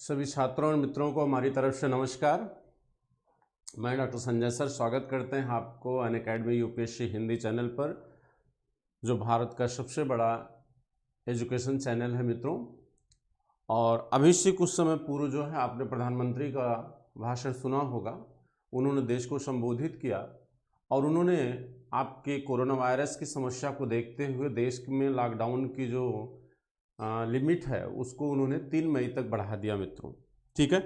सभी छात्रों और मित्रों को हमारी तरफ से नमस्कार। मैं डॉक्टर संजय सर स्वागत करते हैं आपको अनअकैडमी यूपीएससी हिंदी चैनल पर, जो भारत का सबसे बड़ा एजुकेशन चैनल है मित्रों। और अभी से कुछ समय पूर्व जो है आपने प्रधानमंत्री का भाषण सुना होगा। उन्होंने देश को संबोधित किया और उन्होंने आपके कोरोना वायरस की समस्या को देखते हुए देश में लॉकडाउन की जो लिमिट है उसको उन्होंने 3 मई तक बढ़ा दिया मित्रों। ठीक है,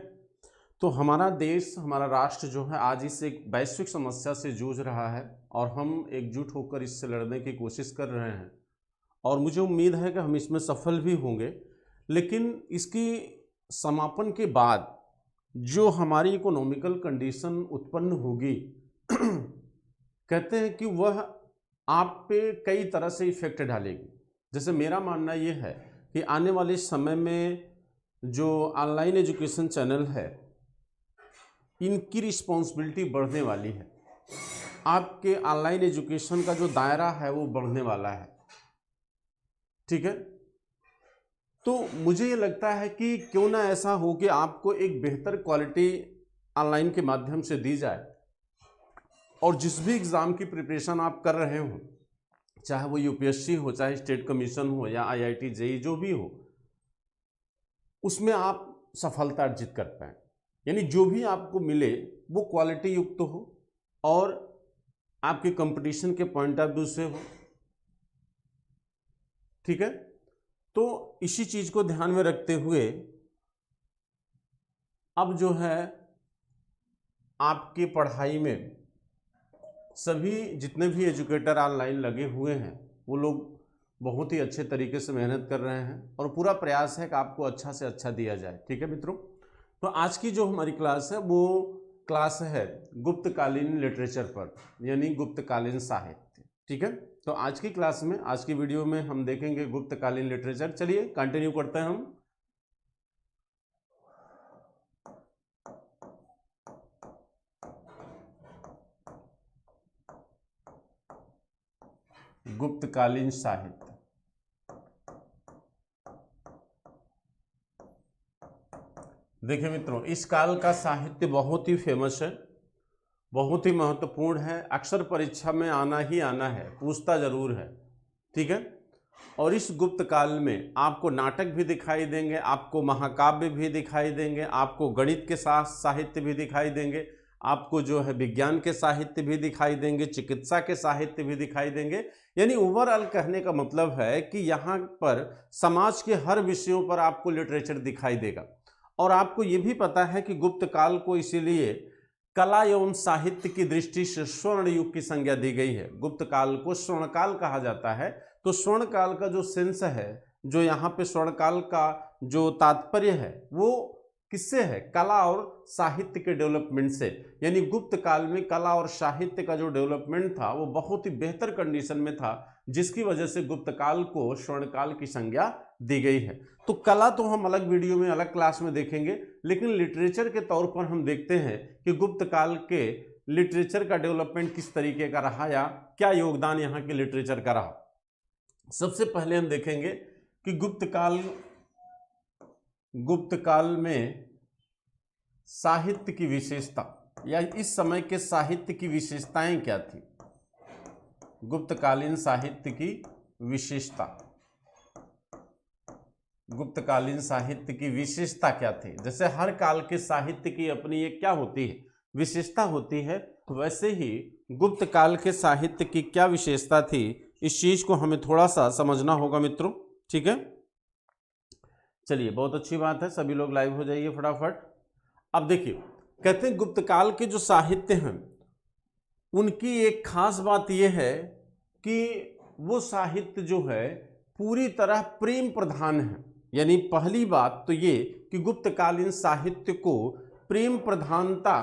तो हमारा देश, हमारा राष्ट्र जो है आज इस एक वैश्विक समस्या से जूझ रहा है और हम एकजुट होकर इससे लड़ने की कोशिश कर रहे हैं और मुझे उम्मीद है कि हम इसमें सफल भी होंगे। लेकिन इसकी समापन के बाद जो हमारी इकोनॉमिकल कंडीशन उत्पन्न होगी कहते हैं कि वह आप पे कई तरह से इफेक्ट डालेगी। जैसे मेरा मानना यह है कि आने वाले समय में जो ऑनलाइन एजुकेशन चैनल है इनकी रिस्पॉन्सिबिलिटी बढ़ने वाली है। आपके ऑनलाइन एजुकेशन का जो दायरा है वो बढ़ने वाला है। ठीक है, तो मुझे ये लगता है कि क्यों ना ऐसा हो कि आपको एक बेहतर क्वालिटी ऑनलाइन के माध्यम से दी जाए और जिस भी एग्ज़ाम की प्रिपरेशन आप कर रहे हो, चाहे वो यूपीएससी हो, चाहे स्टेट कमीशन हो या आईआईटी जेईई जो भी हो, उसमें आप सफलता अर्जित कर पाएँ। यानी जो भी आपको मिले वो क्वालिटी युक्त हो और आपके कंपटीशन के पॉइंट ऑफ व्यू से हो। ठीक है, तो इसी चीज़ को ध्यान में रखते हुए अब जो है आपकी पढ़ाई में सभी जितने भी एजुकेटर ऑनलाइन लगे हुए हैं वो लोग बहुत ही अच्छे तरीके से मेहनत कर रहे हैं और पूरा प्रयास है कि आपको अच्छा से अच्छा दिया जाए। ठीक है मित्रों, तो आज की जो हमारी क्लास है वो क्लास है गुप्तकालीन लिटरेचर पर, यानी गुप्तकालीन साहित्य। ठीक है, तो आज की क्लास में, आज की वीडियो में हम देखेंगे गुप्तकालीन लिटरेचर। चलिए कंटिन्यू करते हैं हम। गुप्तकालीन साहित्य। देखिए मित्रों, इस काल का साहित्य बहुत ही फेमस है, बहुत ही महत्वपूर्ण है, अक्सर परीक्षा में आना ही आना है, पूछता जरूर है। ठीक है, और इस गुप्त काल में आपको नाटक भी दिखाई देंगे, आपको महाकाव्य भी दिखाई देंगे, आपको गणित के साथ साहित्य भी दिखाई देंगे, आपको जो है विज्ञान के साहित्य भी दिखाई देंगे, चिकित्सा के साहित्य भी दिखाई देंगे। यानी ओवरऑल कहने का मतलब है कि यहाँ पर समाज के हर विषयों पर आपको लिटरेचर दिखाई देगा। और आपको ये भी पता है कि गुप्त काल को इसीलिए कला एवं साहित्य की दृष्टि से स्वर्ण युग की संज्ञा दी गई है। गुप्त काल को स्वर्णकाल कहा जाता है। तो स्वर्ण काल का जो सेंस है, जो यहाँ पे स्वर्ण काल का जो तात्पर्य है वो किससे है? कला और साहित्य के डेवलपमेंट से। यानी गुप्त काल में कला और साहित्य का जो डेवलपमेंट था वो बहुत ही बेहतर कंडीशन में था, जिसकी वजह से गुप्त काल को स्वर्ण काल की संज्ञा दी गई है। तो कला तो हम अलग वीडियो में, अलग क्लास में देखेंगे, लेकिन लिटरेचर के तौर पर हम देखते हैं कि गुप्त काल के लिटरेचर का डेवलपमेंट किस तरीके का रहा या क्या योगदान यहाँ के लिटरेचर का रहा। सबसे पहले हम देखेंगे कि गुप्त काल में साहित्य की विशेषता या इस समय के साहित्य की विशेषताएं क्या थी। गुप्तकालीन साहित्य की विशेषता, गुप्तकालीन साहित्य की विशेषता क्या थी? जैसे हर काल के साहित्य की अपनी एक क्या होती है? विशेषता होती है। वैसे ही गुप्त काल के साहित्य की क्या विशेषता थी, इस चीज को हमें थोड़ा सा समझना होगा मित्रों। ठीक है, चलिए बहुत अच्छी बात है, सभी लोग लाइव हो जाइए फटाफट। अब देखिए, कहते हैं गुप्त काल के जो साहित्य हैं उनकी एक खास बात यह है कि वो साहित्य जो है पूरी तरह प्रेम प्रधान है। यानी पहली बात तो ये कि गुप्तकालीन साहित्य को प्रेम प्रधानता,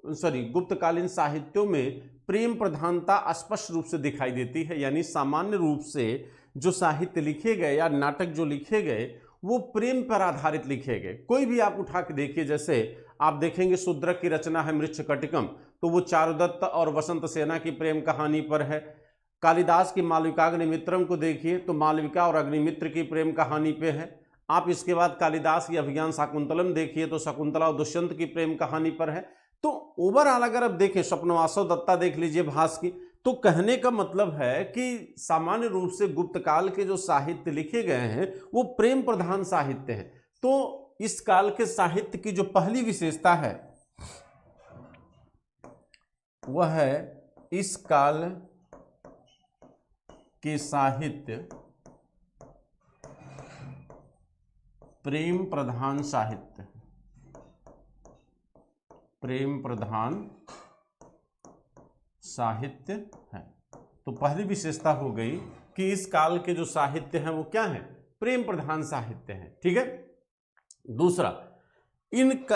गुप्तकालीन साहित्यों में प्रेम प्रधानता स्पष्ट रूप से दिखाई देती है। यानी सामान्य रूप से जो साहित्य लिखे गए या नाटक जो लिखे गए वो प्रेम पर आधारित लिखे गए। कोई भी आप उठा के देखिए, जैसे आप देखेंगे शूद्रक की रचना है मृच्छकटिकम, तो वो चारुदत्त और वसंत सेना की प्रेम कहानी पर है। कालिदास की मालविकाग्निमित्रम को देखिए तो मालविका और अग्निमित्र की प्रेम कहानी पे है। आप इसके बाद कालिदास की अभिज्ञान शाकुंतलम देखिए तो शकुंतला और दुष्यंत की प्रेम कहानी पर है। तो ओवरऑल अगर आप देखें, स्वप्नवासव दत्ता देख लीजिए भास की, तो कहने का मतलब है कि सामान्य रूप से गुप्त काल के जो साहित्य लिखे गए हैं वो प्रेम प्रधान साहित्य है। तो इस काल के साहित्य की जो पहली विशेषता है वह है इस काल के साहित्य प्रेम प्रधान साहित्य, प्रेम प्रधान साहित्य है। तो पहली विशेषता हो गई कि इस काल के जो साहित्य हैं वो क्या है, प्रेम प्रधान साहित्य है। ठीक है। दूसरा,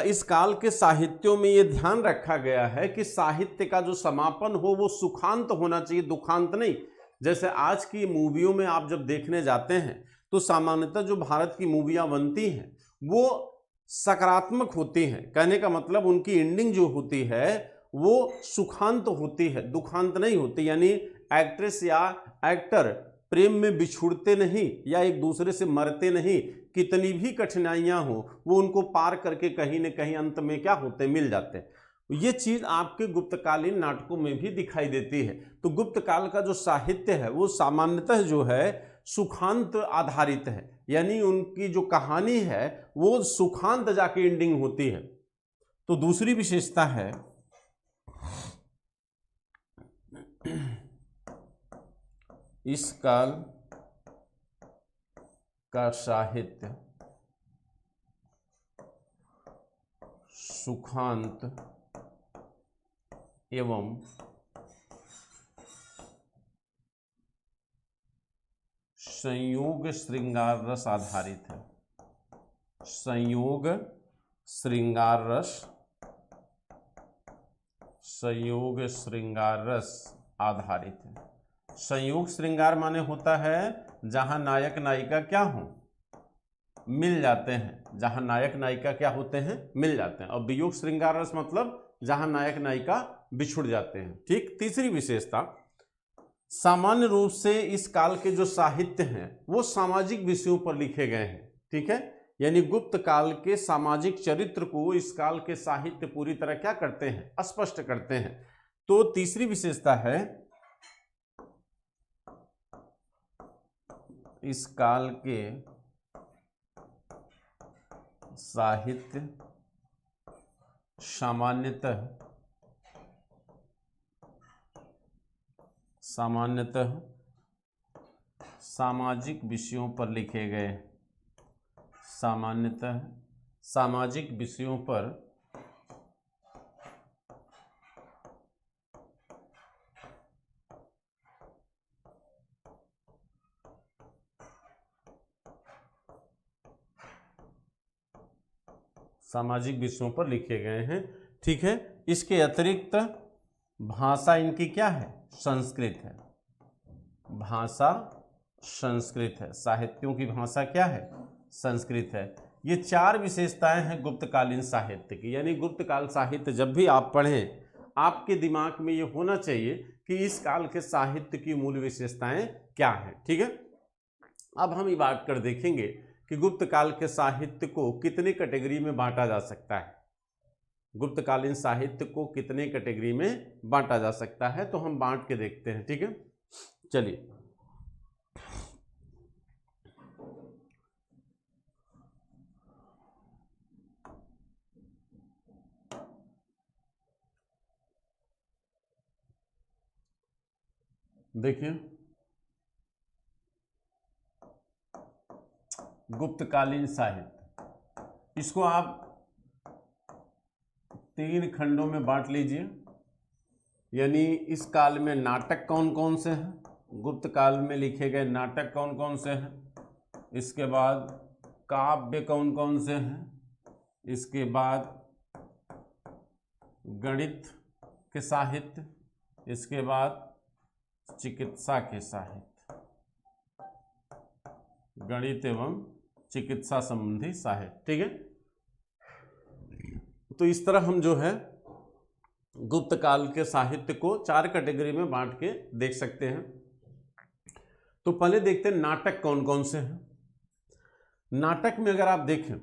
इस काल के साहित्यों में ये ध्यान रखा गया है कि साहित्य का जो समापन हो वो सुखांत होना चाहिए, दुखांत नहीं। जैसे आज की मूवियों में आप जब देखने जाते हैं तो सामान्यतः जो भारत की मूवियां बनती हैं वो सकारात्मक होती हैं। कहने का मतलब उनकी एंडिंग जो होती है वो सुखांत होती है, दुखांत नहीं होती। यानी एक्ट्रेस या एक्टर प्रेम में बिछुड़ते नहीं या एक दूसरे से मरते नहीं, कितनी भी कठिनाइयां हो वो उनको पार करके कहीं न कहीं अंत में क्या होते, मिल जाते हैं। ये चीज आपके गुप्तकालीन नाटकों में भी दिखाई देती है। तो गुप्त काल का जो साहित्य है वो सामान्यतः जो है सुखांत आधारित है, यानी उनकी जो कहानी है वो सुखांत जाके एंडिंग होती है। तो दूसरी विशेषता है इस काल का साहित्य सुखांत एवं संयोग श्रृंगार रस आधारित है। संयोग श्रृंगार रस, संयोग श्रृंगार रस आधारित है। संयोग श्रृंगार माने होता है जहां नायक नायिका क्या हो, मिल जाते हैं। जहां नायक नायिका क्या होते हैं, मिल जाते हैं। और वियोग श्रृंगार रस मतलब जहां नायक नायिका बिछुड़ जाते हैं। ठीक। तीसरी विशेषता, सामान्य रूप से इस काल के जो साहित्य हैं वो सामाजिक विषयों पर लिखे गए हैं। ठीक है। यानी गुप्त काल के सामाजिक चरित्र को इस काल के साहित्य पूरी तरह क्या करते हैं, स्पष्ट करते हैं। तो तीसरी विशेषता है इस काल के साहित्य सामान्यतः सामाजिक विषयों पर लिखे गए, सामान्यतः सामाजिक विषयों पर सामाजिक विषयों पर लिखे गए हैं। ठीक है। इसके अतिरिक्त भाषा इनकी क्या है, संस्कृत है। भाषा संस्कृत है, साहित्यों की भाषा क्या है, संस्कृत है। ये चार विशेषताएं हैं गुप्तकालीन साहित्य की। यानी गुप्तकाल साहित्य जब भी आप पढ़ें आपके दिमाग में ये होना चाहिए कि इस काल के साहित्य की मूल विशेषताएं क्या हैं। ठीक है। अब हम ये बात कर देखेंगे कि गुप्त काल के साहित्य को कितने कैटेगरी में बांटा जा सकता है। गुप्तकालीन साहित्य को कितने कैटेगरी में बांटा जा सकता है, तो हम बांट के देखते हैं। ठीक है। चलिए, देखिए गुप्तकालीन साहित्य, इसको आप 3 खंडों में बांट लीजिए। यानी इस काल में नाटक कौन कौन से हैं, गुप्त काल में लिखे गए नाटक कौन कौन से हैं, इसके बाद काव्य कौन कौन से हैं, इसके बाद गणित के साहित्य, इसके बाद चिकित्सा के साहित्य, गणित एवं चिकित्सा संबंधी साहित्य। ठीक है। तो इस तरह हम जो है गुप्त काल के साहित्य को 4 कैटेगरी में बांट के देख सकते हैं। तो पहले देखते हैं नाटक कौन कौन से हैं। नाटक में अगर आप देखें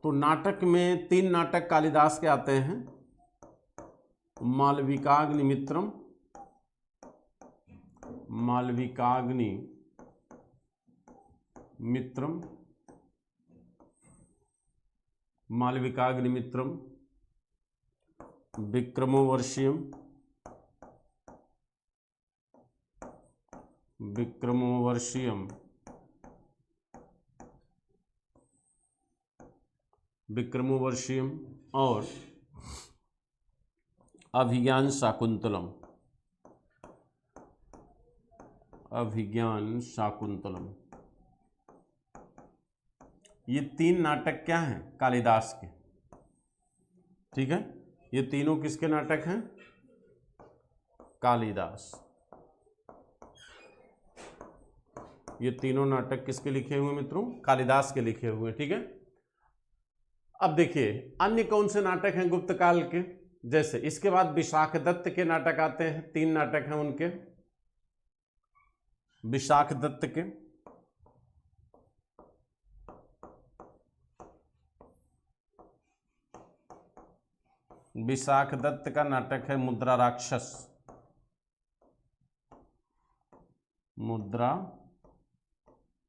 तो नाटक में 3 नाटक कालिदास के आते हैं, मालविकाग्निमित्रम, मालविकाग्निमित्रम, विक्रमोर्वशीयम, और अभिज्ञान शाकुंतलम। ये 3 नाटक क्या हैं? कालिदास के। ठीक है, ये तीनों किसके नाटक हैं? कालिदास। ये तीनों नाटक किसके लिखे हुए मित्रों? कालिदास के लिखे हुए। ठीक है, अब देखिए अन्य कौन से नाटक हैं गुप्त काल के। जैसे इसके बाद विशाखदत्त के नाटक आते हैं, 3 नाटक हैं उनके, विशाखदत्त के। विशाखदत्त का नाटक है मुद्रा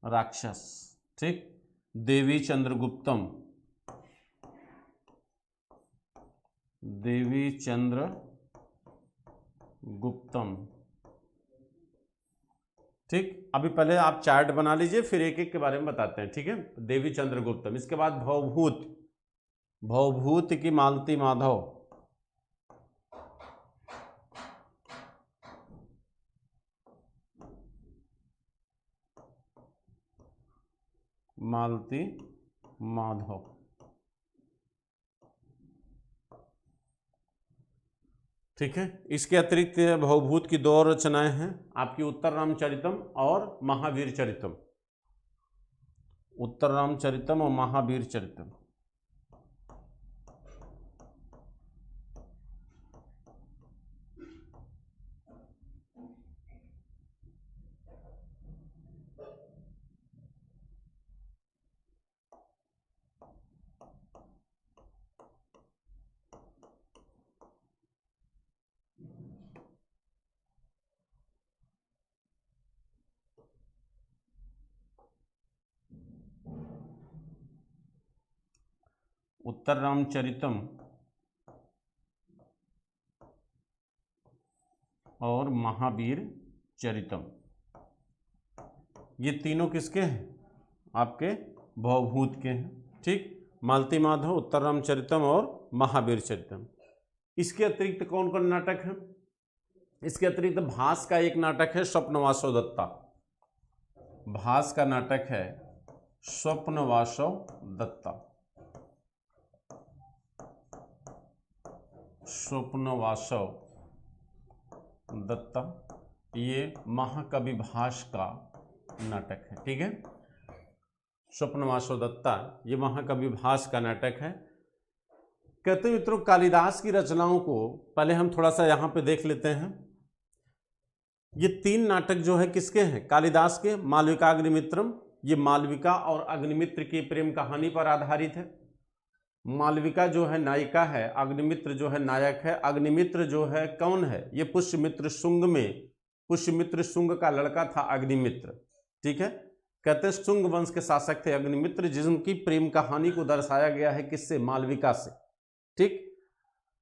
राक्षस, ठीक। देवी चंद्रगुप्तम, ठीक। अभी पहले आप चार्ट बना लीजिए, फिर एक एक के बारे में बताते हैं। ठीक है, देवी चंद्रगुप्तम। इसके बाद भवभूत की मालती माधव, ठीक है। इसके अतिरिक्त भवभूत की 2 और रचनाएं हैं आपकी, उत्तर रामचरितम और महावीर चरितम। उत्तर रामचरितम और महावीर चरितम, ये तीनों किसके हैं? आपके भवभूत के हैं। ठीक, मालती माधव, उत्तर रामचरितम और महावीर चरितम। इसके अतिरिक्त कौन कौन नाटक है? इसके अतिरिक्त भास का एक नाटक है स्वप्नवासव दत्ता। भास का नाटक है स्वप्नवासव दत्ता, ये महाकवि भास का नाटक है। ठीक है, स्वप्नवासव दत्ता ये महाकवि भास का नाटक है। कहते मित्रों कालिदास की रचनाओं को पहले हम थोड़ा सा यहाँ पे देख लेते हैं। ये 3 नाटक जो है किसके हैं? कालिदास के। मालविकाग्निमित्रम, ये मालविका और अग्निमित्र की प्रेम कहानी पर आधारित है। मालविका जो है नायिका है, अग्निमित्र जो है नायक है। अग्निमित्र जो है कौन है? ये पुष्यमित्र शुंग का लड़का था अग्निमित्र। ठीक है, कहते हैं शुंग वंश के शासक थे अग्निमित्र, जिनकी प्रेम कहानी को दर्शाया गया है किससे? मालविका से। ठीक,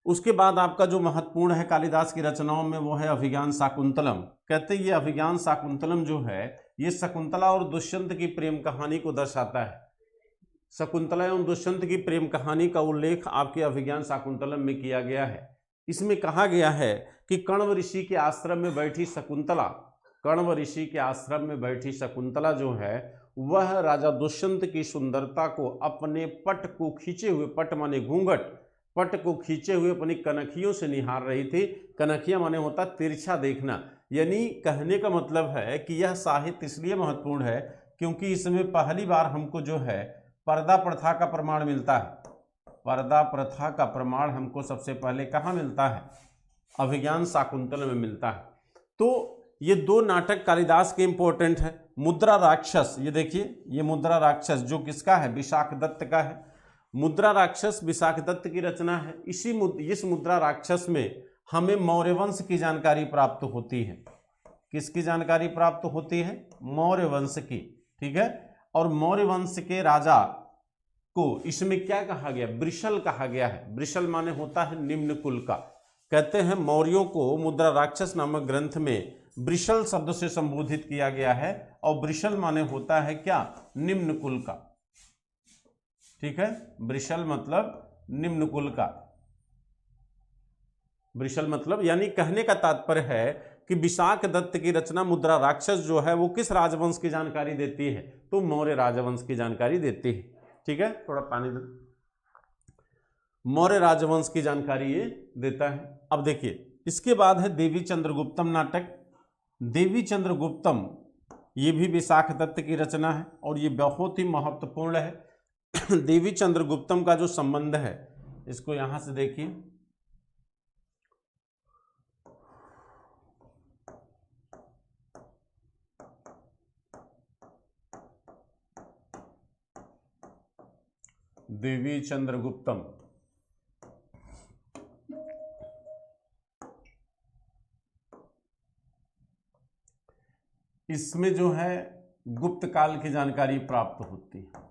उसके बाद आपका जो महत्वपूर्ण है कालिदास की रचनाओं में वो है अभिज्ञान शाकुंतलम। कहते हैं ये अभिज्ञान शाकुंतलम जो है ये शकुंतला और दुष्यंत की प्रेम कहानी को दर्शाता है। शकुंतला एवं दुष्यंत की प्रेम कहानी का उल्लेख आपके अभिज्ञान शाकुंतलम में किया गया है। इसमें कहा गया है कि कण्व ऋषि के आश्रम में बैठी शकुंतला जो है वह राजा दुष्यंत की सुंदरता को अपने पट को खींचे हुए, पट माने घूंघट, पट को खींचे हुए अपनी कनखियों से निहार रही थी। कनखिया माने होता तिरछा देखना, यानी कहने का मतलब है कि यह साहित्य इसलिए महत्वपूर्ण है क्योंकि इसमें पहली बार हमको जो है पर्दा प्रथा का प्रमाण मिलता है। पर्दा प्रथा का प्रमाण हमको सबसे पहले कहाँ मिलता है? अभिज्ञान शाकुंतलम में मिलता है। तो ये 2 नाटक कालिदास के इंपॉर्टेंट है। मुद्रा राक्षस, ये देखिए ये मुद्रा राक्षस जो किसका है, विशाखदत्त का है। मुद्रा राक्षस विशाखदत्त की रचना है। इस मुद्रा राक्षस में हमें मौर्य वंश की जानकारी प्राप्त होती है। किसकी जानकारी प्राप्त होती है? मौर्य वंश की, ठीक है। और मौर्य वंश के राजा को इसमें क्या कहा गया? वृषल कहा गया है। वृषल माने होता है निम्न कुल का। कहते हैं मौर्यों को मुद्रा राक्षस नामक ग्रंथ में वृषल शब्द से संबोधित किया गया है, और वृषल माने होता है क्या? निम्न कुल का, ठीक है। वृषल मतलब निम्न कुल का। वृषल मतलब यानी कहने का तात्पर्य है कि विशाखदत्त की रचना मुद्रा राक्षस जो है वो किस राजवंश की जानकारी देती है? तो मौर्य राजवंश की जानकारी देती है, ठीक है। थोड़ा पानी दे। मौर्य राजवंश की जानकारी ये देता है। अब देखिए इसके बाद है देवी चंद्रगुप्तम नाटक। देवी चंद्रगुप्तम ये भी विशाखदत्त की रचना है और ये बहुत ही महत्वपूर्ण है। देवी चंद्रगुप्तम का जो संबंध है इसको यहां से देखिए। देवी चंद्रगुप्तम, इसमें जो है गुप्त काल की जानकारी प्राप्त होती है।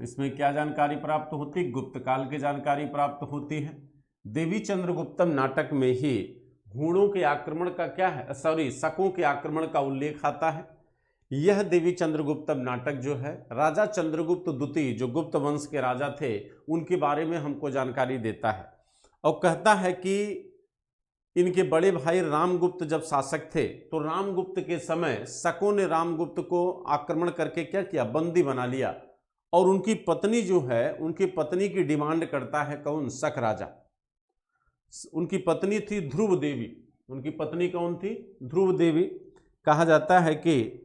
इसमें क्या जानकारी प्राप्त होती है? गुप्त काल की जानकारी प्राप्त होती है। देवी चंद्रगुप्तम नाटक में ही हूणों के आक्रमण का क्या है, शकों के आक्रमण का उल्लेख आता है। यह देवी चंद्रगुप्तम नाटक जो है राजा चंद्रगुप्त द्वितीय जो गुप्त वंश के राजा थे उनके बारे में हमको जानकारी देता है, और कहता है कि इनके बड़े भाई रामगुप्त जब शासक थे तो रामगुप्त के समय शकों ने रामगुप्त को आक्रमण करके क्या किया? बंदी बना लिया। और उनकी पत्नी जो है, उनकी पत्नी की डिमांड करता है कौन? शक राजा। उनकी पत्नी थी ध्रुव देवी। उनकी पत्नी कौन थी? ध्रुव देवी। कहा जाता है कि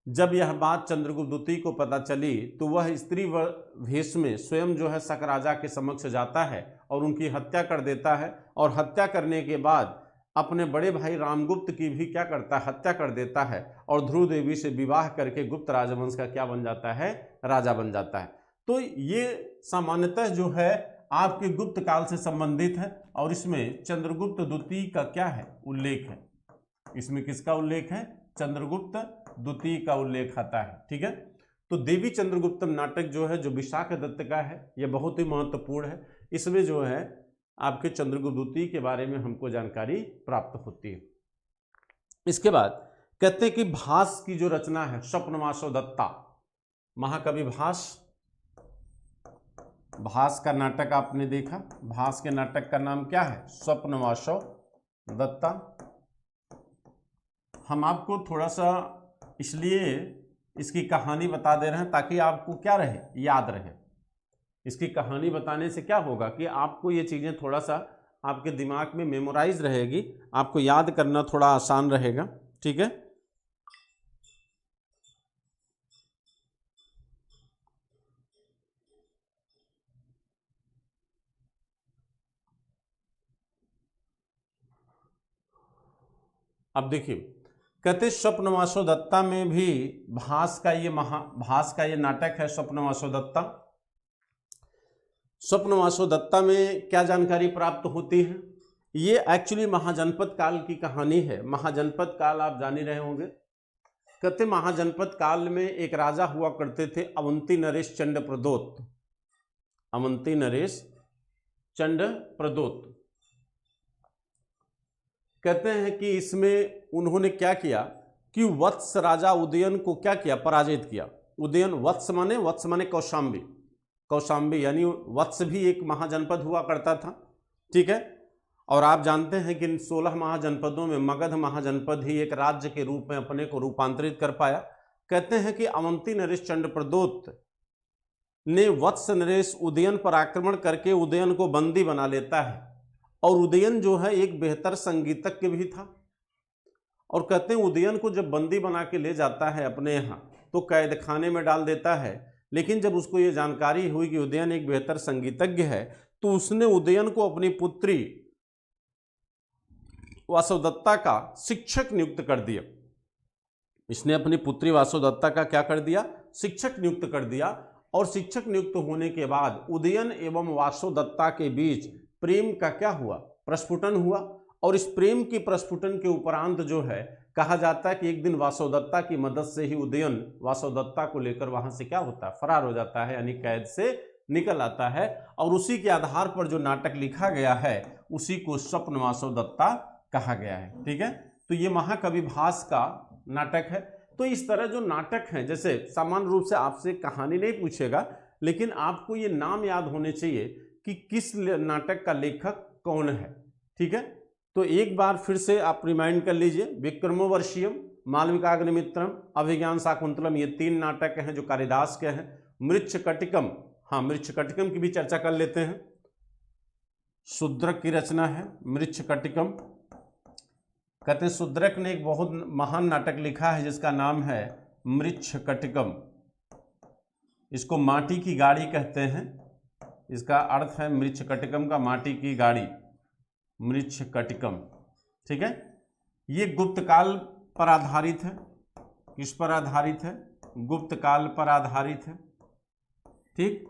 जब यह बात चंद्रगुप्त द्वितीय को पता चली तो वह स्त्री वेश में स्वयं जो है शक राजा के समक्ष जाता है और उनकी हत्या कर देता है, और हत्या करने के बाद अपने बड़े भाई रामगुप्त की भी क्या करता है? हत्या कर देता है, और ध्रुव देवी से विवाह करके गुप्त राजवंश का क्या बन जाता है? राजा बन जाता है। तो ये सामान्यतः जो है आपके गुप्त काल से संबंधित है, और इसमें चंद्रगुप्त द्वितीय का क्या है? उल्लेख है। इसमें किसका उल्लेख है? चंद्रगुप्त द्वितीय का उल्लेख आता है, ठीक है। तो देवी चंद्रगुप्तम नाटक जो है, जो विशाखदत्त का है, यह बहुत ही महत्वपूर्ण है। इसमें जो है आपके चंद्रगुप्त द्वितीय के बारे में हमको जानकारी प्राप्त होती है। इसके बाद कहते हैं कि भास की जो रचना है, स्वप्नवासो दत्ता, महाकवि भास। भास का नाटक आपने देखा। भास के नाटक का नाम क्या है? स्वप्नवासो दत्ता। हम आपको थोड़ा सा इसलिए इसकी कहानी बता दे रहे हैं ताकि आपको क्या रहे? याद रहे। इसकी कहानी बताने से क्या होगा कि आपको ये चीज़ें थोड़ा सा आपके दिमाग में मेमोराइज रहेगी, आपको याद करना थोड़ा आसान रहेगा, ठीक है। अब देखिए कहते स्वप्नवासो दत्ता में भी भास का ये नाटक है स्वप्नवासो दत्ता। स्वप्नवासो दत्ता में क्या जानकारी प्राप्त होती है? ये एक्चुअली महाजनपद काल की कहानी है। महाजनपद काल आप जान ही रहे होंगे। कहते महाजनपद काल में एक राजा हुआ करते थे अवंती नरेश चंड प्रदोत। अवंती नरेश चंड प्रदोत। कहते हैं कि इसमें उन्होंने क्या किया कि वत्स राजा उदयन को क्या किया? पराजित किया। उदयन, वत्स माने कौशाम्बी। कौशाम्बी यानी वत्स भी एक महाजनपद हुआ करता था, ठीक है। और आप जानते हैं कि इन 16 महाजनपदों में मगध महाजनपद ही एक राज्य के रूप में अपने को रूपांतरित कर पाया। कहते हैं कि अवंती नरेश चंड प्रदोत ने वत्स नरेश उदयन पर आक्रमण करके उदयन को बंदी बना लेता है, और उदयन जो है एक बेहतर संगीतज्ञ भी था। और कहते हैं उदयन को जब बंदी बना के ले जाता है अपने यहाँ तो कैद खाने में डाल देता है, लेकिन जब उसको ये जानकारी हुई कि उदयन एक बेहतर संगीतज्ञ है तो उसने उदयन को अपनी पुत्री वासवदत्ता का शिक्षक नियुक्त कर दिया। इसने अपनी पुत्री वासुदत्ता का क्या कर दिया, शिक्षक नियुक्त कर दिया। और शिक्षक नियुक्त होने के बाद उदयन एवं वासुदत्ता के बीच प्रेम का क्या हुआ, प्रस्फुटन हुआ। और इस प्रेम की प्रस्फुटन के उपरांत जो है कहा जाता है कि एक दिन वासुदत्ता की मदद से ही उदयन वासुदत्ता को लेकर वहां से क्या होता है, फरार हो जाता है, यानी कैद से निकल आता है। और उसी के आधार पर जो नाटक लिखा गया है उसी को स्वप्न वासुदत्ता कहा गया है। ठीक है, तो ये महाकवि भास का नाटक है। तो इस तरह जो नाटक हैं, जैसे सामान्य रूप से आपसे कहानी नहीं पूछेगा, लेकिन आपको ये नाम याद होने चाहिए कि किस नाटक का लेखक कौन है। ठीक है, तो एक बार फिर से आप रिमाइंड कर लीजिए, विक्रमोर्वशीयम, मालविकाग्निमित्रम, अभिज्ञान शाकुंतलम, ये 3 नाटक हैं जो कालिदास के हैं। मृच्छकटिकम, हाँ मृच्छकटिकम की भी चर्चा कर लेते हैं। शूद्रक की रचना है मृच्छकटिकम। कहते हैं शूद्रक ने एक बहुत महान नाटक लिखा है जिसका नाम है मृच्छकटिकम। इसको माटी की गाड़ी कहते हैं, इसका अर्थ है मृच्छकटिकम का माटी की गाड़ी, मृच्छकटिकम। ठीक है, ये गुप्त काल पर आधारित है। किस पर आधारित है, गुप्त काल पर आधारित है। ठीक,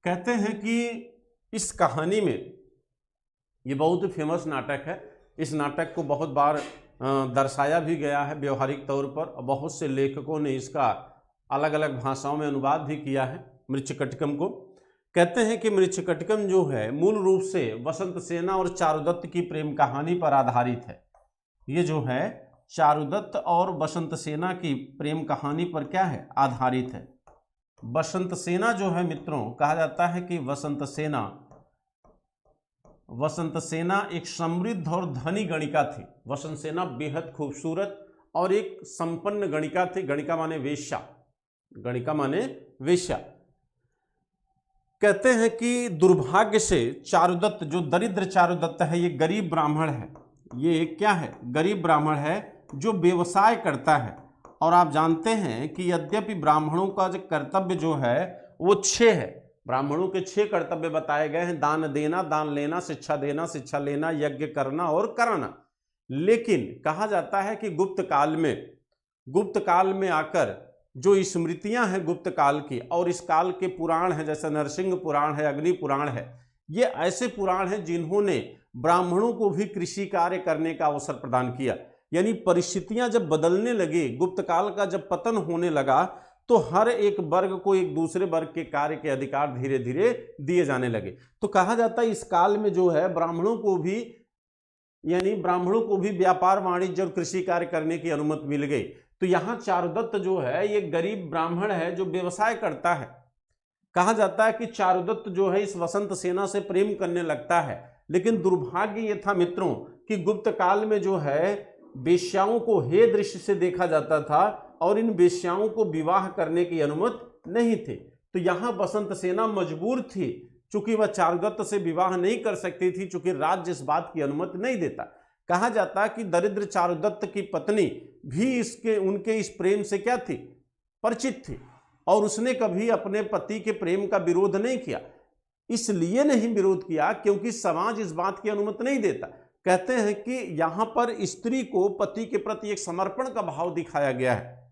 कहते हैं कि इस कहानी में, ये बहुत ही फेमस नाटक है, इस नाटक को बहुत बार दर्शाया भी गया है व्यवहारिक तौर पर, और बहुत से लेखकों ने इसका अलग अलग भाषाओं में अनुवाद भी किया है मृच्छकटिकम को। कहते हैं कि मृच्छकटिकम जो है मूल रूप से वसंत सेना और चारुदत्त की प्रेम कहानी पर आधारित है। ये जो है चारुदत्त और वसंत सेना की प्रेम कहानी पर क्या है, आधारित है। वसंत सेना जो है मित्रों, कहा जाता है कि वसंत सेना एक समृद्ध और धनी गणिका थी। वसंत सेना बेहद खूबसूरत और एक संपन्न गणिका थी। गणिका माने वेश्या, गणिका माने वेश्या। कहते हैं कि दुर्भाग्य से चारुदत्त, जो दरिद्र चारुदत्त है, ये गरीब ब्राह्मण है। ये क्या है, गरीब ब्राह्मण है जो व्यवसाय करता है। और आप जानते हैं कि यद्यपि ब्राह्मणों का जो कर्तव्य जो है वो 6 है, ब्राह्मणों के 6 कर्तव्य बताए गए हैं, दान देना, दान लेना, शिक्षा देना, शिक्षा लेना, यज्ञ करना और कराना। लेकिन कहा जाता है कि गुप्त काल में आकर जो स्मृतियां हैं गुप्त काल की, और इस काल के पुराण हैं, जैसे नरसिंह पुराण है, अग्नि पुराण है, ये ऐसे पुराण हैं जिन्होंने ब्राह्मणों को भी कृषि कार्य करने का अवसर प्रदान किया। यानी परिस्थितियां जब बदलने लगी, गुप्त काल का जब पतन होने लगा, तो हर एक वर्ग को एक दूसरे वर्ग के कार्य के अधिकार धीरे धीरे दिए जाने लगे। तो कहा जाता है इस काल में जो है ब्राह्मणों को भी व्यापार, वाणिज्य और कृषि कार्य करने की अनुमति मिल गई। तो यहां चारुदत्त जो है ये गरीब ब्राह्मण है जो व्यवसाय करता है। कहा जाता है कि चारुदत्त जो है इस वसंत सेना से प्रेम करने लगता है, लेकिन दुर्भाग्य ये था मित्रों कि गुप्त काल में जो है वेश्याओं को हे दृष्टि से देखा जाता था और इन वेश्याओं को विवाह करने की अनुमति नहीं थी। तो यहां वसंत सेना मजबूर थी, चूंकि वह चारुदत्त से विवाह नहीं कर सकती थी, चूंकि राज्य इस बात की अनुमति नहीं देता। कहा जाता है कि दरिद्र चारुदत्त की पत्नी भी उनके इस प्रेम से क्या थी, परिचित थी, और उसने कभी अपने पति के प्रेम का विरोध नहीं किया। इसलिए नहीं विरोध किया क्योंकि समाज इस बात की अनुमति नहीं देता। कहते हैं कि यहां पर स्त्री को पति के प्रति एक समर्पण का भाव दिखाया गया है।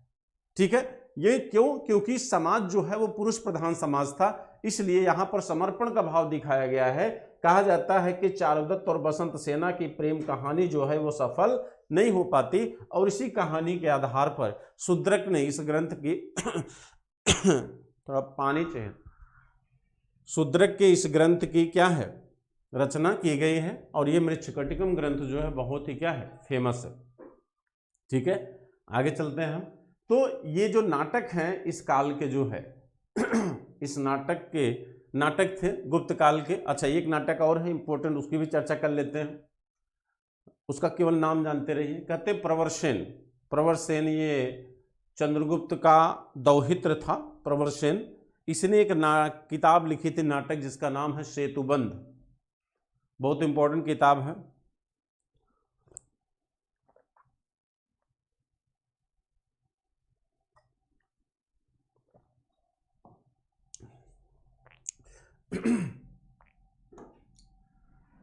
ठीक है, ये क्यों, क्योंकि समाज जो है वो पुरुष प्रधान समाज था, इसलिए यहां पर समर्पण का भाव दिखाया गया है। कहा जाता है कि चारुदत्त और वसंत सेना की प्रेम कहानी जो है वो सफल नहीं हो पाती, और इसी कहानी के आधार पर शूद्रक ने इस ग्रंथ की थोड़ा पानी चाहिए, शूद्रक के इस ग्रंथ की क्या है, रचना की गई है। और ये मृच्छकटिकम ग्रंथ जो है बहुत ही क्या है, फेमस है। ठीक है, आगे चलते हैं हम। तो ये जो नाटक हैं इस काल के जो है इस नाटक थे गुप्त काल के। अच्छा, एक नाटक और है इंपॉर्टेंट, उसकी भी चर्चा कर लेते हैं, उसका केवल नाम जानते रहिए। कहते प्रवरसेन ये चंद्रगुप्त का दौहित्र था प्रवरसेन। इसने एक किताब लिखी थी नाटक, जिसका नाम है सेतुबंध। बहुत इंपॉर्टेंट किताब है।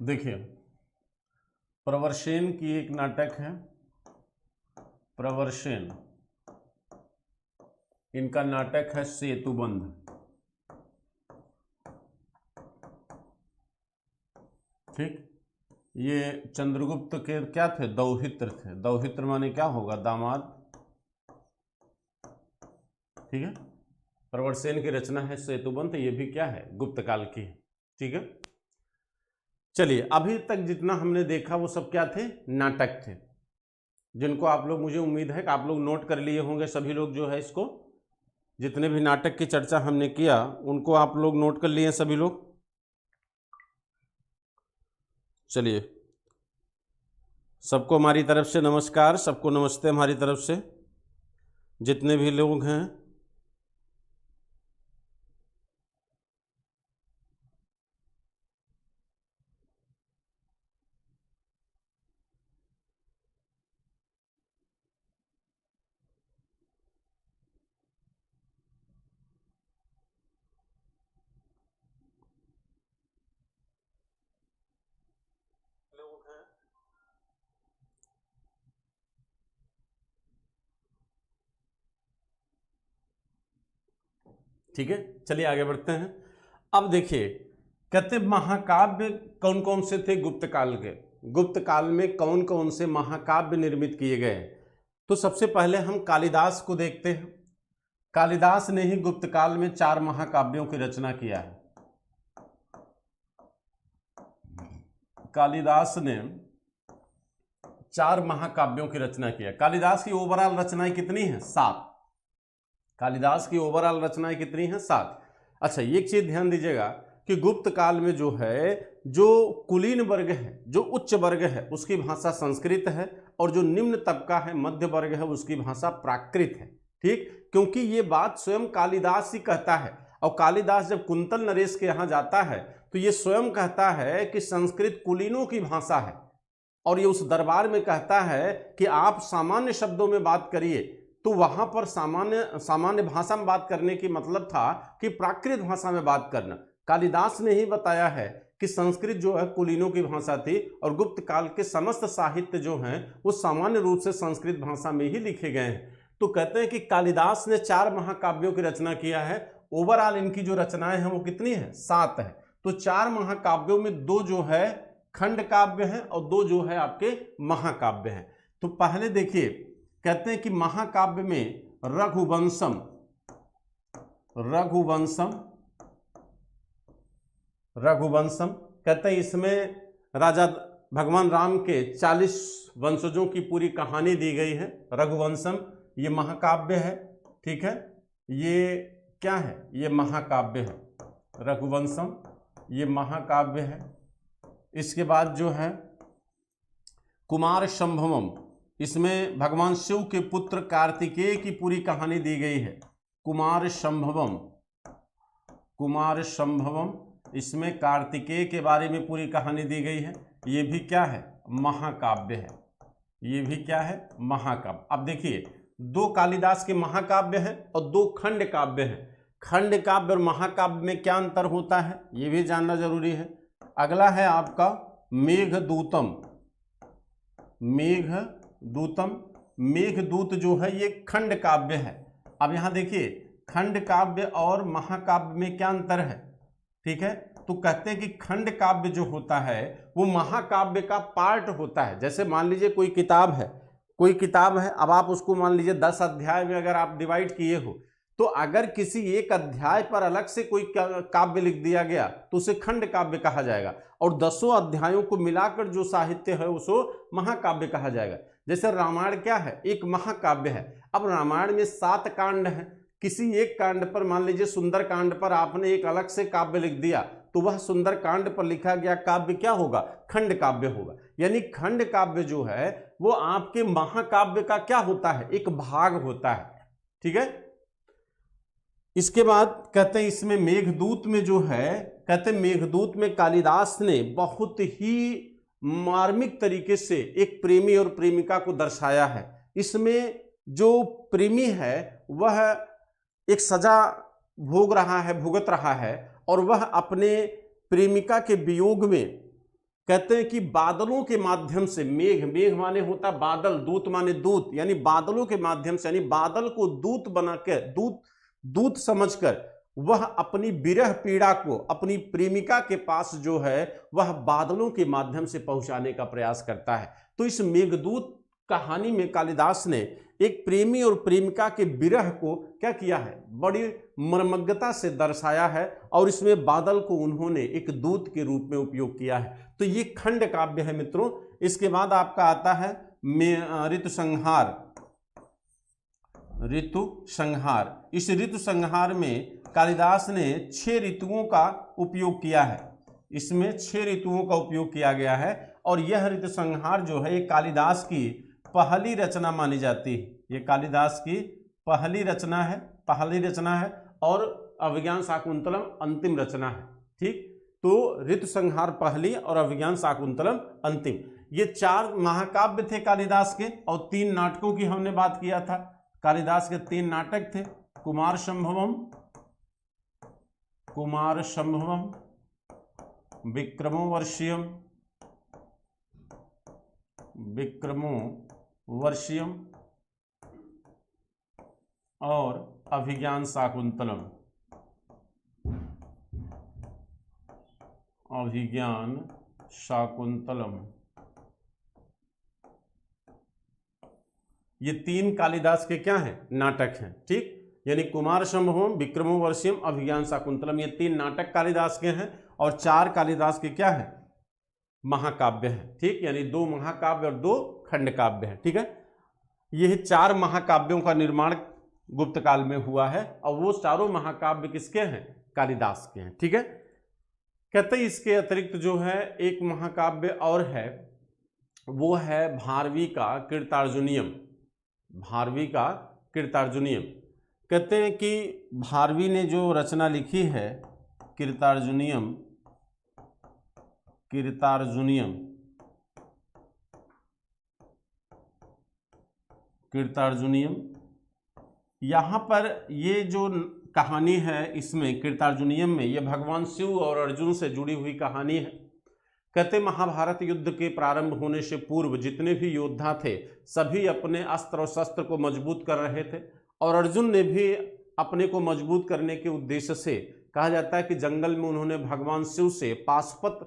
देखिए, प्रवरसेन की एक नाटक है प्रवरसेन, इनका नाटक है सेतुबंध। ठीक, ये चंद्रगुप्त के क्या थे, दौहित्र थे। दौहित्र माने क्या होगा, दामाद। ठीक है, प्रवरसेन की रचना है सेतुबंध, ये भी क्या है, गुप्त काल की है। ठीक है, चलिए अभी तक जितना हमने देखा वो सब क्या थे, नाटक थे, जिनको आप लोग, मुझे उम्मीद है कि आप लोग नोट कर लिए होंगे। सभी लोग जो है इसको, जितने भी नाटक की चर्चा हमने किया उनको आप लोग नोट कर लिए सभी लोग। चलिए, सबको हमारी तरफ से नमस्कार, सबको नमस्ते हमारी तरफ से, जितने भी लोग हैं। ठीक है, चलिए आगे बढ़ते हैं। अब देखिए, कहते महाकाव्य कौन कौन से थे गुप्त काल के। गुप्त काल में कौन कौन से महाकाव्य निर्मित किए गए, तो सबसे पहले हम कालिदास को देखते हैं। कालिदास ने ही गुप्त काल में 4 महाकाव्यों की रचना किया है। कालिदास ने 4 महाकाव्यों की रचना किया। कालिदास की ओवरऑल रचनाएं कितनी हैं, 7। कालिदास की ओवरऑल रचनाएं कितनी हैं, 7। अच्छा, एक चीज ध्यान दीजिएगा कि गुप्त काल में जो है, जो कुलीन वर्ग है, जो उच्च वर्ग है, उसकी भाषा संस्कृत है, और जो निम्न तबका है, मध्य वर्ग है, उसकी भाषा प्राकृत है। ठीक, क्योंकि ये बात स्वयं कालिदास ही कहता है। और कालिदास जब कुंतल नरेश के यहाँ जाता है तो ये स्वयं कहता है कि संस्कृत कुलीनों की भाषा है, और ये उस दरबार में कहता है कि आप सामान्य शब्दों में बात करिए। तो वहां पर सामान्य भाषा में बात करने की मतलब था कि प्राकृत भाषा में बात करना। कालिदास ने ही बताया है कि संस्कृत जो है कुलीनों की भाषा थी, और गुप्त काल के समस्त साहित्य जो हैं वो सामान्य रूप से संस्कृत भाषा में ही लिखे गए हैं। तो कहते हैं कि कालिदास ने 4 महाकाव्यों की रचना किया है। ओवरऑल इनकी जो रचनाएं हैं वो कितनी है, 7 है। तो 4 महाकाव्यों में 2 जो है खंड काव्य हैं और 2 जो है आपके महाकाव्य हैं। तो पहले देखिए, कहते हैं कि महाकाव्य में रघुवंशम कहते हैं, इसमें राजा भगवान राम के 40 वंशजों की पूरी कहानी दी गई है। रघुवंशम ये महाकाव्य है। ठीक है, ये क्या है, ये महाकाव्य है। रघुवंशम ये महाकाव्य है। इसके बाद जो है कुमार संभवम, इसमें भगवान शिव के पुत्र कार्तिकेय की पूरी कहानी दी गई है। कुमार संभवम, इसमें कार्तिकेय के बारे में पूरी कहानी दी गई है। ये भी क्या है, महाकाव्य है। ये भी क्या है, महाकाव्य। अब देखिए, 2 कालिदास के महाकाव्य हैं और 2 खंड काव्य हैं। खंड काव्य और महाकाव्य में क्या अंतर होता है, ये भी जानना जरूरी है। अगला है आपका मेघदूतम। मेघदूत जो है ये खंड काव्य है। अब यहां देखिए, खंड काव्य और महाकाव्य में क्या अंतर है। ठीक है, तो कहते हैं कि खंड काव्य जो होता है वो महाकाव्य का पार्ट होता है। जैसे मान लीजिए कोई किताब है, अब आप उसको मान लीजिए 10 अध्याय में अगर आप डिवाइड किए हो, तो अगर किसी एक अध्याय पर अलग से कोई काव्य लिख दिया गया तो उसे खंड काव्य कहा जाएगा, और 10 अध्यायों को मिलाकर जो साहित्य है उसको महाकाव्य कहा जाएगा। जैसे रामायण क्या है, एक महाकाव्य है। अब रामायण में 7 कांड हैं, किसी एक कांड पर, मान लीजिए सुंदर कांड पर आपने एक अलग से काव्य लिख दिया, तो वह सुंदर कांड पर लिखा गया काव्य क्या होगा, खंड काव्य होगा। यानी खंड काव्य जो है वो आपके महाकाव्य का क्या होता है, एक भाग होता है। ठीक है, इसके बाद कहते हैं इसमें मेघदूत में जो है, कहते हैं मेघदूत में कालिदास ने बहुत ही मार्मिक तरीके से एक प्रेमी और प्रेमिका को दर्शाया है। इसमें जो प्रेमी है वह एक सजा भुगत रहा है, और वह अपने प्रेमिका के वियोग में कहते हैं कि बादलों के माध्यम से, मेघ, मेघ माने होता बादल, दूत माने दूत, यानी बादलों के माध्यम से, यानी बादल को दूत बनाकर, दूत समझकर वह अपनी विरह पीड़ा को अपनी प्रेमिका के पास जो है वह बादलों के माध्यम से पहुंचाने का प्रयास करता है। तो इस मेघदूत कहानी में कालिदास ने एक प्रेमी और प्रेमिका के विरह को क्या किया है, बड़ी मर्मज्ञता से दर्शाया है, और इसमें बादल को उन्होंने एक दूत के रूप में उपयोग किया है। तो ये खंड काव्य है मित्रों। इसके बाद आपका आता है ऋतु संहार। ऋतु संहार, इस ऋतु संहार में कालिदास ने 6 ऋतुओं का उपयोग किया है। इसमें 6 ऋतुओं का उपयोग किया गया है, और यह ऋतु संहार जो है ये कालिदास की पहली रचना मानी जाती है। ये कालिदास की पहली रचना है, और अभिज्ञान शाकुंतलम अंतिम रचना है। ठीक, तो ऋतु संहार पहली और अभिज्ञान शाकुंतलम अंतिम। ये 4 महाकाव्य थे कालिदास के, और 3 नाटकों की हमने बात किया था। कालिदास के 3 नाटक थे, कुमार संभवम, विक्रमोर्वशीयम और अभिज्ञान शाकुंतलम। ये 3 कालिदास के क्या हैं, नाटक हैं। ठीक, यानी कुमार संभवम, विक्रमोर्वशीयम, अभिज्ञान शाकुंतलम, ये 3 नाटक कालिदास के हैं, और 4 कालिदास के क्या है, महाकाव्य हैं। ठीक, यानी 2 महाकाव्य और 2 खंड काव्य हैं। ठीक है, यह 4 महाकाव्यों का निर्माण गुप्त काल में हुआ है, और वो चारों महाकाव्य किसके हैं, कालिदास के हैं। ठीक है, कहते हैं इसके अतिरिक्त जो है एक महाकाव्य और है, वो है भारवी का कीर्तार्जुनीयम। कहते हैं कि भारवी ने जो रचना लिखी है कीर्तार्जुनीयम, यहाँ पर ये जो कहानी है इसमें कीर्तार्जुनीयम में, ये भगवान शिव और अर्जुन से जुड़ी हुई कहानी है। कहते महाभारत युद्ध के प्रारंभ होने से पूर्व जितने भी योद्धा थे सभी अपने अस्त्र और शस्त्र को मजबूत कर रहे थे, और अर्जुन ने भी अपने को मजबूत करने के उद्देश्य से, कहा जाता है कि जंगल में उन्होंने भगवान शिव से पाशुपत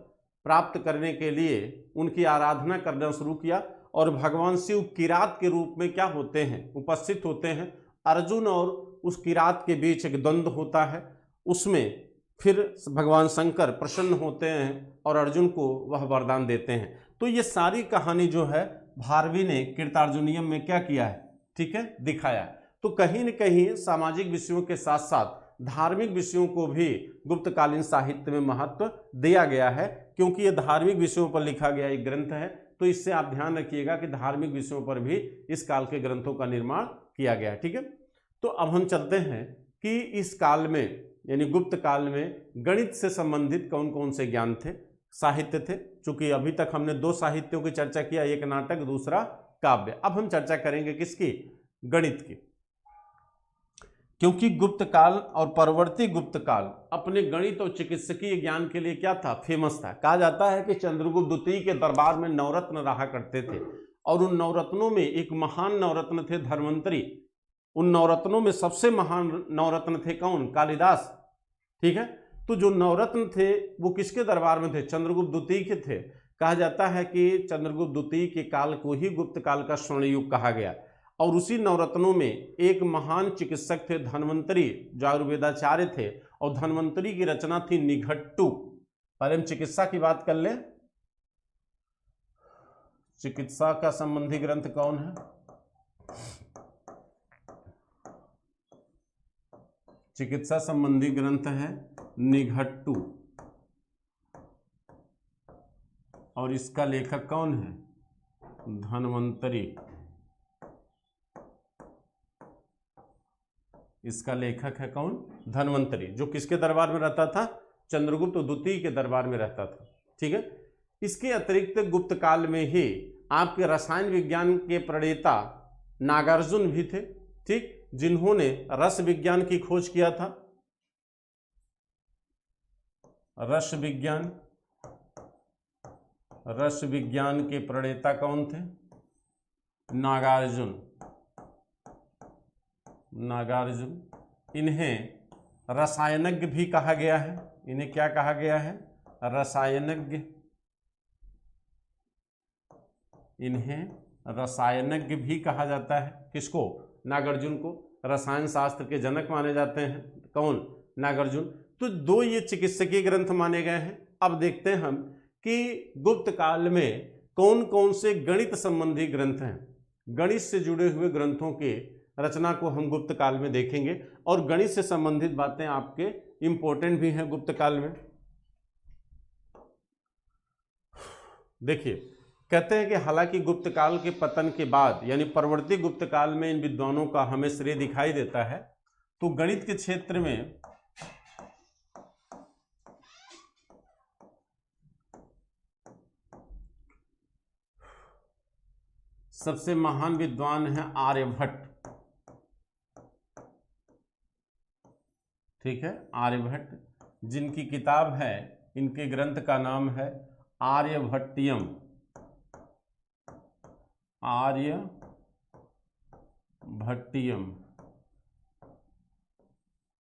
प्राप्त करने के लिए उनकी आराधना करना शुरू किया, और भगवान शिव किरात के रूप में क्या होते हैं, उपस्थित होते हैं। अर्जुन और उस किरात के बीच एक द्वंद्व होता है, उसमें फिर भगवान शंकर प्रसन्न होते हैं और अर्जुन को वह वरदान देते हैं। तो ये सारी कहानी जो है भारवी ने कीर्तार्जुनीयम में क्या किया है, ठीक है, दिखाया। तो कहीं न कहीं सामाजिक विषयों के साथ साथ धार्मिक विषयों को भी गुप्तकालीन साहित्य में महत्व दिया गया है, क्योंकि ये धार्मिक विषयों पर लिखा गया एक ग्रंथ है। तो इससे आप ध्यान रखिएगा कि धार्मिक विषयों पर भी इस काल के ग्रंथों का निर्माण किया गया है। ठीक है, तो अब हम चलते हैं कि इस काल में यानी गुप्त काल में गणित से संबंधित कौन कौन से ज्ञान थे, साहित्य थे। चूंकि अभी तक हमने 2 साहित्यों की चर्चा किया, एक नाटक दूसरा काव्य। अब हम चर्चा करेंगे किसकी, गणित की, क्योंकि गुप्त काल और परवर्ती गुप्त काल अपने गणित और चिकित्सकीय ज्ञान के लिए क्या था, फेमस था। कहा जाता है कि चंद्रगुप्त द्वितीय के दरबार में नवरत्न रहा करते थे, और उन नवरत्नों में एक महान नवरत्न थे धन्वंतरी। उन नवरत्नों में सबसे महान नवरत्न थे कौन, कालिदास। ठीक है, तो जो नवरत्न थे वो किसके दरबार में थे, चंद्रगुप्त द्वितीय के थे। कहा जाता है कि चंद्रगुप्त द्वितीय के काल को ही गुप्त काल का स्वर्ण युग कहा गया, और उसी नवरत्नों में एक महान चिकित्सक थे धन्वंतरी, जो आयुर्वेदाचार्य थे, और धन्वंतरी की रचना थी निघट्टू। पहले हम चिकित्सा की बात कर लें। चिकित्सा का संबंधी ग्रंथ कौन है, चिकित्सा संबंधी ग्रंथ है निघट्टू, और इसका लेखक कौन है, धन्वंतरी। इसका लेखक है कौन, धन्वंतरी, जो किसके दरबार में रहता था, चंद्रगुप्त द्वितीय के दरबार में रहता था। ठीक है, इसके अतिरिक्त गुप्त काल में ही आपके रसायन विज्ञान के प्रणेता नागार्जुन भी थे, ठीक, जिन्होंने रस विज्ञान की खोज किया था। रस विज्ञान रस विज्ञान के प्रणेता कौन थे? नागार्जुन। इन्हें रसायनज्ञ भी कहा गया है। इन्हें क्या कहा गया है? रसायनज्ञ। इन्हें रसायनज्ञ भी कहा जाता है। किसको? नागार्जुन को। रसायन शास्त्र के जनक माने जाते हैं। कौन? नागार्जुन। तो दो ये चिकित्सकीय ग्रंथ माने गए हैं। अब देखते हैं हम कि गुप्त काल में कौन कौन से गणित संबंधी ग्रंथ हैं। गणित से जुड़े हुए ग्रंथों के रचना को हम गुप्त काल में देखेंगे, और गणित से संबंधित बातें आपके इंपॉर्टेंट भी हैं गुप्त काल में। देखिए, कहते हैं कि हालांकि गुप्त काल के पतन के बाद यानी परवर्ती गुप्त काल में इन विद्वानों का हमें श्रेय दिखाई देता है, तो गणित के क्षेत्र में सबसे महान विद्वान है आर्यभट्ट। ठीक है, आर्यभट्ट, जिनकी किताब है, इनके ग्रंथ का नाम है आर्यभट्टियम। आर्यभट्टियम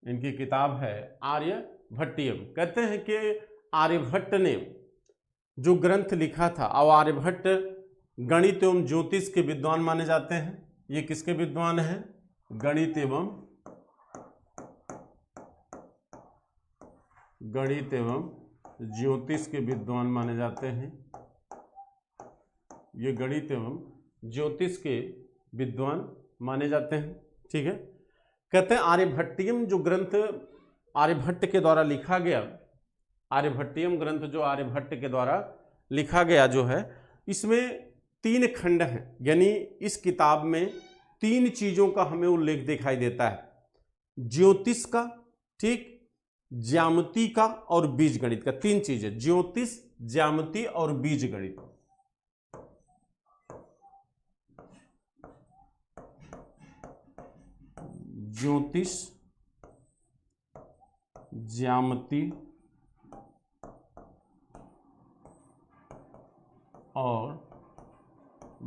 इनकी किताब है आर्यभट्टियम। कहते हैं कि आर्यभट्ट ने जो ग्रंथ लिखा था, और आर्यभट्ट गणित एवं ज्योतिष के विद्वान माने जाते हैं। ये किसके विद्वान हैं? गणित एवं ज्योतिष के विद्वान माने जाते हैं। ये गणित एवं ज्योतिष के विद्वान माने जाते हैं। ठीक है, कहते हैं आर्यभट्टियम जो ग्रंथ आर्यभट्ट के द्वारा लिखा गया, आर्यभट्टियम ग्रंथ जो आर्यभट्ट के द्वारा लिखा गया जो है, इसमें 3 खंड हैं। यानी इस किताब में 3 चीजों का हमें उल्लेख दिखाई देता है। ज्योतिष का, ठीक, ज्यामिति का और बीजगणित का। 3 चीजें, ज्योतिष, ज्यामिति और बीजगणित। ज्योतिष, ज्यामिति और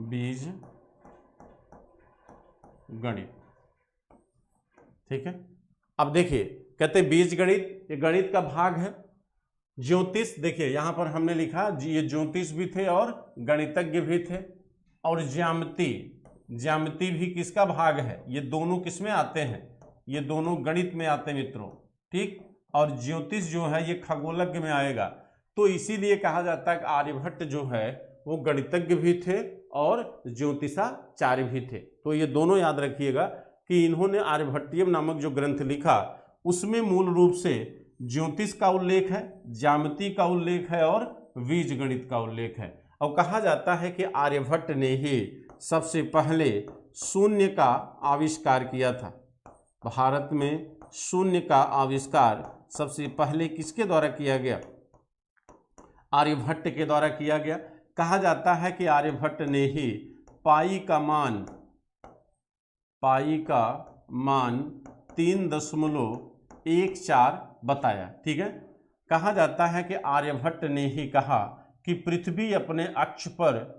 बीज गणित। ठीक है, अब देखिए, कहते हैं बीज गणित, ये गणित का भाग है। ज्योतिष, देखिए यहां पर हमने लिखा ये ज्योतिष भी थे और गणितज्ञ भी थे। और ज्यामिति भी किसका भाग है? ये दोनों किस में आते हैं? ये दोनों गणित में आते हैं मित्रों। ठीक, और ज्योतिष जो है ये खगोलज्ञ में आएगा। तो इसीलिए कहा जाता है कि आर्यभट्ट जो है वो गणितज्ञ भी थे और ज्योतिषाचार्य भी थे। तो ये दोनों याद रखिएगा कि इन्होंने आर्यभट्टियम नामक जो ग्रंथ लिखा उसमें मूल रूप से ज्योतिष का उल्लेख है, ज्यामिति का उल्लेख है और बीज गणित का उल्लेख है। और कहा जाता है कि आर्यभट्ट ने ही सबसे पहले शून्य का आविष्कार किया था। भारत में शून्य का आविष्कार सबसे पहले किसके द्वारा किया गया? आर्यभट्ट के द्वारा किया गया। कहा जाता है कि आर्यभट्ट ने ही पाई का मान 3.14 बताया। ठीक है, कहा जाता है कि आर्यभट्ट ने ही कहा कि पृथ्वी अपने अक्ष पर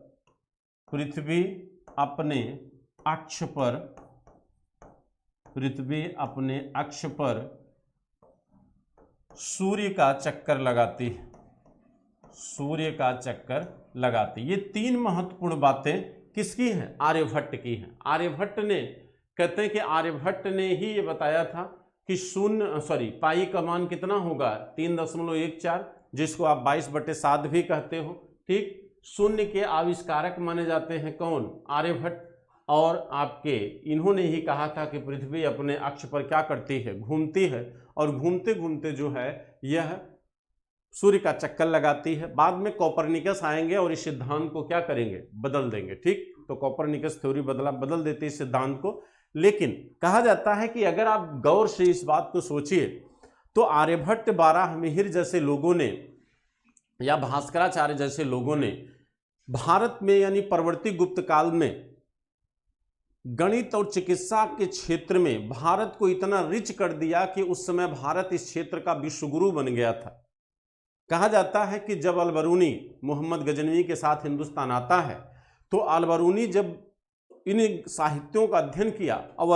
सूर्य का चक्कर लगाती। ये 3 महत्वपूर्ण बातें किसकी हैं? आर्यभट्ट की हैं। आर्यभट्ट ने, कहते हैं कि आर्यभट्ट ने ही ये बताया था कि पाई का मान कितना होगा? 3.14, जिसको आप 22/7 भी कहते हो। ठीक, शून्य के आविष्कारक माने जाते हैं कौन? आर्यभट्ट। और आपके इन्होंने ही कहा था कि पृथ्वी अपने अक्ष पर क्या करती है? घूमती है, और घूमते घूमते जो है यह सूर्य का चक्कर लगाती है। बाद में कोपरनिकस आएंगे और इस सिद्धांत को क्या करेंगे? बदल देंगे। ठीक, तो कोपरनिकस थ्योरी बदल देते इस सिद्धांत को। लेकिन कहा जाता है कि अगर आप गौर से इस बात को सोचिए तो आर्यभट्ट, बाराहमिहिर जैसे लोगों ने या भास्कराचार्य जैसे लोगों ने भारत में यानी परवर्ती गुप्त काल में गणित और चिकित्सा के क्षेत्र में भारत को इतना रिच कर दिया कि उस समय भारत इस क्षेत्र का विश्वगुरु बन गया था। कहा जाता है कि जब अलबरूनी मोहम्मद गजनवी के साथ हिंदुस्तान आता है तो अलबरूनी जब इन साहित्यों का अध्ययन किया, और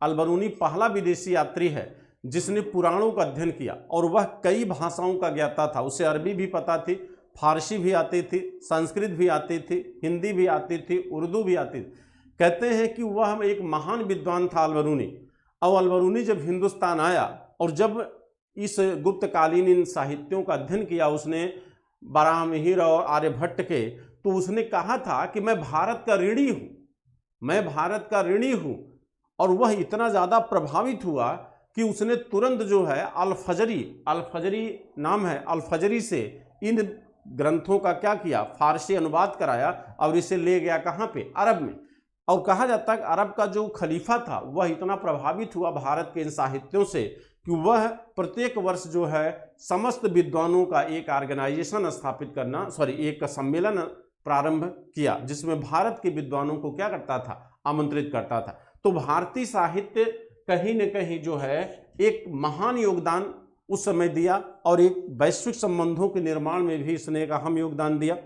अलबरूनी पहला विदेशी यात्री है जिसने पुराणों का अध्ययन किया, और वह कई भाषाओं का ज्ञाता था। उसे अरबी भी पता थी, फारसी भी आती थी, संस्कृत भी आती थी, हिंदी भी आती थी, उर्दू भी आती थी। कहते हैं कि वह एक महान विद्वान था अलबरूनी। और अलबरूनी जब हिंदुस्तान आया और जब इस गुप्तकालीन इन साहित्यों का अध्ययन किया उसने, बाराहमीर और आर्यभट्ट के, तो उसने कहा था कि मैं भारत का ऋणी हूँ, मैं भारत का ऋणी हूँ। और वह इतना ज़्यादा प्रभावित हुआ कि उसने तुरंत जो है अल-फजरी नाम है, अल-फजरी से इन ग्रंथों का क्या किया, फारसी अनुवाद कराया और इसे ले गया कहाँ पे, अरब में। और कहा जाता है कि अरब का जो खलीफा था वह इतना प्रभावित हुआ भारत के इन साहित्यों से कि वह प्रत्येक वर्ष जो है समस्त विद्वानों का एक ऑर्गेनाइजेशन स्थापित करना, एक सम्मेलन प्रारंभ किया, जिसमें भारत के विद्वानों को क्या करता था, आमंत्रित करता था। तो भारतीय साहित्य कहीं न कहीं जो है एक महान योगदान उस समय दिया, और एक वैश्विक संबंधों के निर्माण में भी इसने एक अहम योगदान दिया।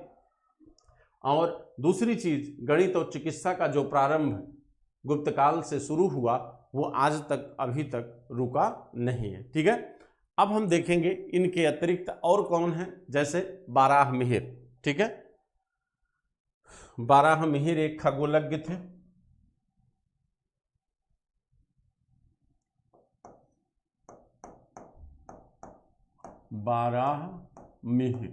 और दूसरी चीज, गणित और चिकित्सा का जो प्रारंभ गुप्तकाल से शुरू हुआ वो आज तक अभी तक रुका नहीं है। ठीक है, अब हम देखेंगे इनके अतिरिक्त और कौन है, जैसे बाराहमीर। ठीक है, बाराहमीर एक खगोलज्ञ थे। बाराहमीर,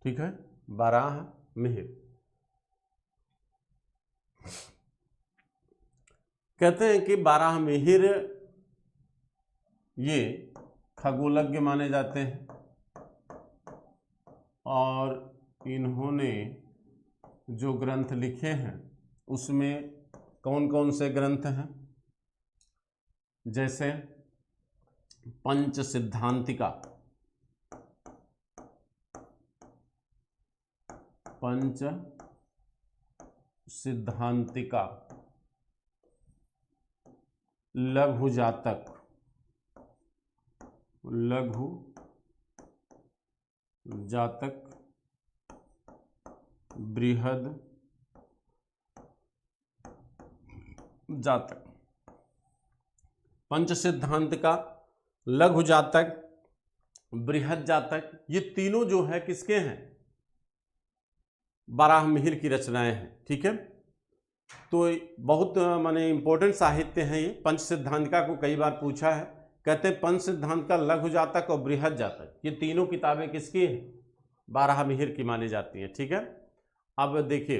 ठीक है, बाराहमीर। कहते हैं कि बाराहमीर ये खगोलज्ञ माने जाते हैं, और इन्होंने जो ग्रंथ लिखे हैं उसमें कौन कौन से ग्रंथ हैं, जैसे पंच सिद्धांतिका, पंच सिद्धांतिका, लघु जातक, लघु जातक, बृहद जातक। पंच सिद्धांतिका, लघु जातक, बृहद जातक, ये तीनों जो है किसके हैं, बाराहमीर की रचनाएं हैं। ठीक है, तो बहुत माने इंपॉर्टेंट साहित्य हैं ये। पंच सिद्धांतिका को कई बार पूछा है, कहते हैं पंच सिद्धांतिका, लघु जातक और बृहद जातक, ये तीनों किताबें किसकी हैं, बाराहमीर की मानी जाती हैं। ठीक है, अब देखिए,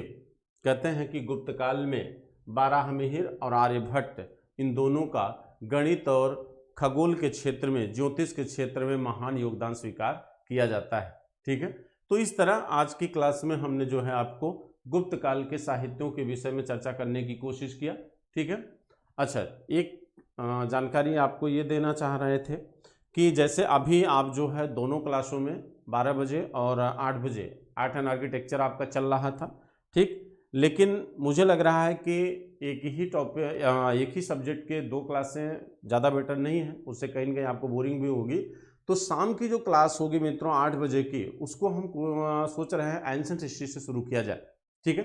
कहते हैं कि गुप्तकाल में बाराहमीर और आर्यभट्ट, इन दोनों का गणित और खगोल के क्षेत्र में, ज्योतिष के क्षेत्र में महान योगदान स्वीकार किया जाता है। ठीक है, तो इस तरह आज की क्लास में हमने जो है आपको गुप्त काल के साहित्यों के विषय में चर्चा करने की कोशिश किया। ठीक है, अच्छा, एक जानकारी आपको ये देना चाह रहे थे कि जैसे अभी आप जो है दोनों क्लासों में 12 बजे और 8 बजे आर्ट एंड आर्किटेक्चर आपका चल रहा था। ठीक, लेकिन मुझे लग रहा है कि एक ही टॉपिक, एक ही सब्जेक्ट के 2 क्लासें ज़्यादा बेटर नहीं है, उससे कहीं ना कहीं आपको बोरिंग भी होगी। तो शाम की जो क्लास होगी मित्रों 8 बजे की, उसको हम सोच रहे हैं एंशिएंट हिस्ट्री से शुरू किया जाए। ठीक है,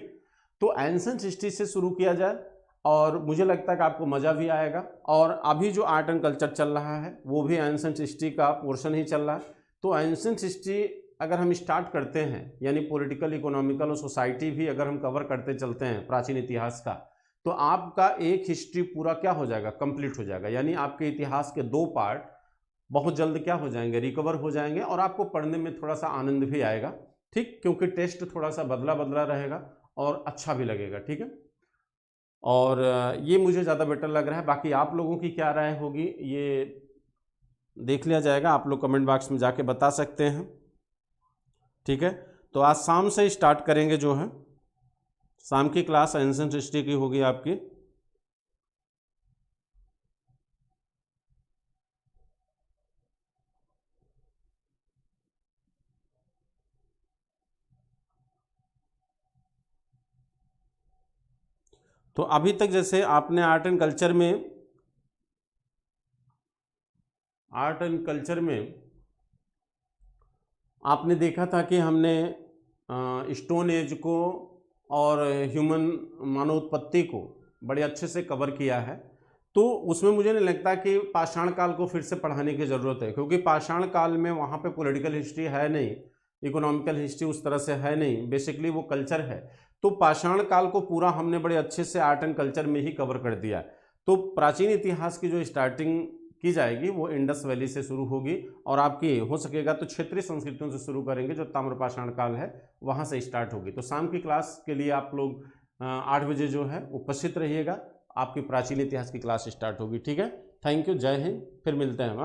तो एंशिएंट हिस्ट्री से शुरू किया जाए, और मुझे लगता है कि आपको मज़ा भी आएगा। और अभी जो आर्ट एंड कल्चर चल रहा है वो भी एंशिएंट हिस्ट्री का पोर्शन ही चल रहा है। तो एंशिएंट हिस्ट्री अगर हम स्टार्ट करते हैं, यानी पॉलिटिकल, इकोनॉमिकल और सोसाइटी भी अगर हम कवर करते चलते हैं प्राचीन इतिहास का, तो आपका एक हिस्ट्री पूरा क्या हो जाएगा, कंप्लीट हो जाएगा। यानी आपके इतिहास के 2 पार्ट बहुत जल्द क्या हो जाएंगे, रिकवर हो जाएंगे, और आपको पढ़ने में थोड़ा सा आनंद भी आएगा। ठीक, क्योंकि टेस्ट थोड़ा सा बदला बदला रहेगा और अच्छा भी लगेगा। ठीक है, और ये मुझे ज़्यादा बेटर लग रहा है। बाकी आप लोगों की क्या राय होगी ये देख लिया जाएगा, आप लोग कमेंट बॉक्स में जाके बता सकते हैं। ठीक है, तो आज शाम से स्टार्ट करेंगे, जो है शाम की क्लास एंशिएंट हिस्ट्री की होगी आपकी। तो अभी तक जैसे आपने आर्ट एंड कल्चर में आर्ट एंड कल्चर में आपने देखा था कि हमने स्टोन एज को और ह्यूमन मानव उत्पत्ति को बड़े अच्छे से कवर किया है। तो उसमें मुझे नहीं लगता कि पाषाण काल को फिर से पढ़ाने की ज़रूरत है, क्योंकि पाषाण काल में वहाँ पे पॉलिटिकल हिस्ट्री है नहीं, इकोनॉमिकल हिस्ट्री उस तरह से है नहीं, बेसिकली वो कल्चर है। तो पाषाण काल को पूरा हमने बड़े अच्छे से आर्ट एंड कल्चर में ही कवर कर दिया। तो प्राचीन इतिहास की जो स्टार्टिंग की जाएगी वो इंडस वैली से शुरू होगी, और आपकी हो सकेगा तो क्षेत्रीय संस्कृतियों से शुरू करेंगे, जो ताम्रपाषाण काल है वहाँ से स्टार्ट होगी। तो शाम की क्लास के लिए आप लोग 8 बजे जो है उपस्थित रहिएगा, आपकी प्राचीन इतिहास की क्लास स्टार्ट होगी। ठीक है, थैंक यू, जय हिंद, फिर मिलते हैं।